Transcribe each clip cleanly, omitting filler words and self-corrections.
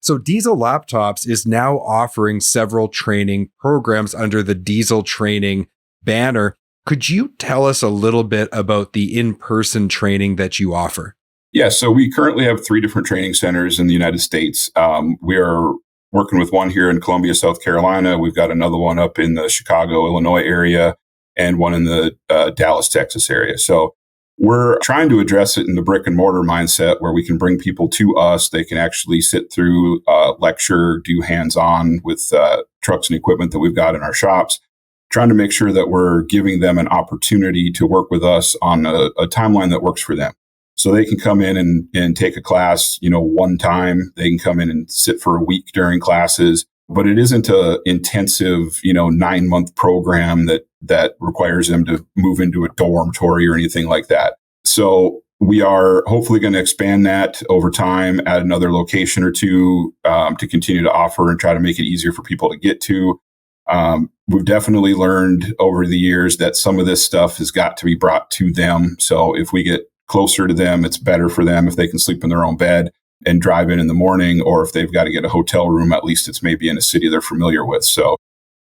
So Diesel Laptops is now offering several training programs under the Diesel Training banner. Could you tell us a little bit about the in-person training that you offer? Yeah, so we currently have 3 different training centers in the United States. We are working with one here in Columbia, South Carolina. We've got another one up in the Chicago, Illinois area, and one in the Dallas, Texas area. So we're trying to address it in the brick and mortar mindset where we can bring people to us. They can actually sit through lecture, do hands-on with trucks and equipment that we've got in our shops, trying to make sure that we're giving them an opportunity to work with us on a timeline that works for them. So they can come in and take a class, one time. They can come in and sit for a week during classes, but it isn't a intensive, 9-month program that requires them to move into a dormitory or anything like that. So we are hopefully going to expand that over time, add another location or two to continue to offer and try to make it easier for people to get to. We've definitely learned over the years that some of this stuff has got to be brought to them. So if we get closer to them, it's better for them if they can sleep in their own bed and drive in the morning, or if they've got to get a hotel room, at least it's maybe in a city they're familiar with. So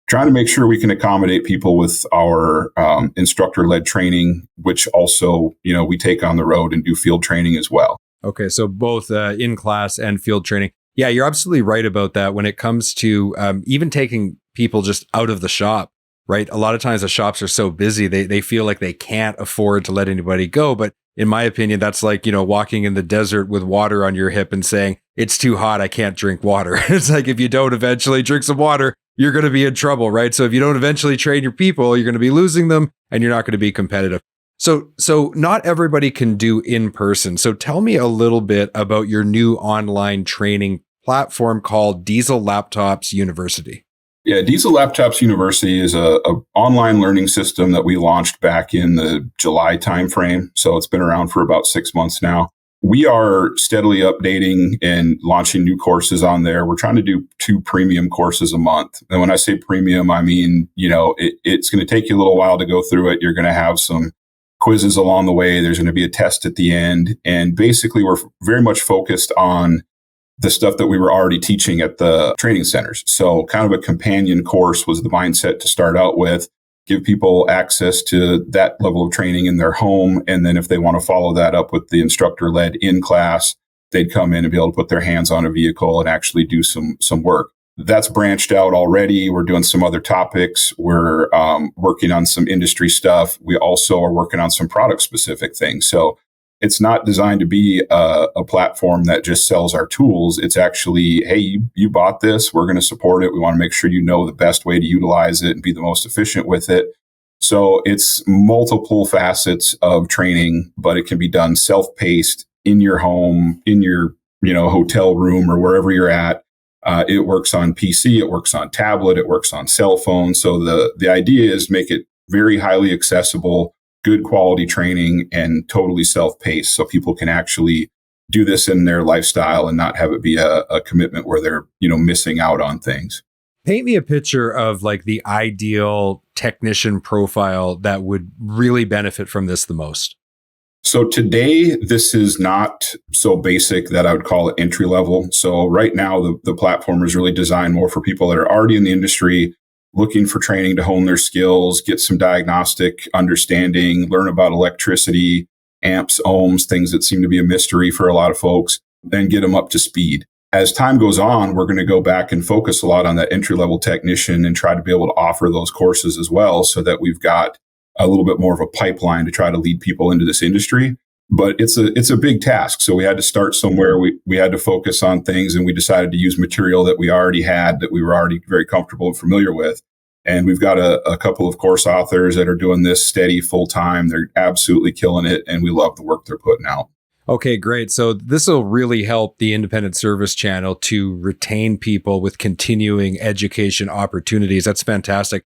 trying to make sure we can accommodate people with our instructor-led training, which also, we take on the road and do field training as well. Okay, so both in-class and field training. Yeah, you're absolutely right about that when it comes to even taking people just out of the shop, right? A lot of times the shops are so busy, they feel like they can't afford to let anybody go. But in my opinion, that's like, walking in the desert with water on your hip and saying, it's too hot, I can't drink water. It's like, if you don't eventually drink some water, you're going to be in trouble, right? So if you don't eventually train your people, you're going to be losing them and you're not going to be competitive. So not everybody can do in person. So tell me a little bit about your new online training platform called Diesel Laptops University. Yeah, Diesel Laptops University is a online learning system that we launched back in the July timeframe. So it's been around for about 6 months now. We are steadily updating and launching new courses on there. We're trying to do 2 premium courses a month. And when I say premium, I mean, it's going to take you a little while to go through it. You're going to have some quizzes along the way. There's going to be a test at the end. And basically, we're very much focused on the stuff that we were already teaching at the training centers. So kind of a companion course was the mindset to start out with, give people access to that level of training in their home. And then if they want to follow that up with the instructor-led in-class, they'd come in and be able to put their hands on a vehicle and actually do some work. That's branched out already. We're doing some other topics. We're working on some industry stuff. We also are working on some product-specific things. So it's not designed to be a platform that just sells our tools. It's actually, hey, you bought this. We're going to support it. We want to make sure you know the best way to utilize it and be the most efficient with it. So it's multiple facets of training, but it can be done self-paced in your home, in your hotel room or wherever you're at. It works on PC. It works on tablet. It works on cell phone. So the idea is make it very highly accessible, good quality training, and totally self-paced so people can actually do this in their lifestyle and not have it be a commitment where they're, missing out on things. Paint me a picture of like the ideal technician profile that would really benefit from this the most. So today, this is not so basic that I would call it entry level. So right now, the platform is really designed more for people that are already in the industry, looking for training to hone their skills, get some diagnostic understanding, learn about electricity, amps, ohms, things that seem to be a mystery for a lot of folks, then get them up to speed. As time goes on, we're going to go back and focus a lot on that entry-level technician and try to be able to offer those courses as well so that we've got a little bit more of a pipeline to try to lead people into this industry. But it's a big task. So we had to start somewhere. We had to focus on things, and we decided to use material that we already had, that we were already very comfortable and familiar with. And we've got a couple of course authors that are doing this steady full time. They're absolutely killing it, and we love the work they're putting out. Okay, great. So this will really help the independent service channel to retain people with continuing education opportunities. That's fantastic.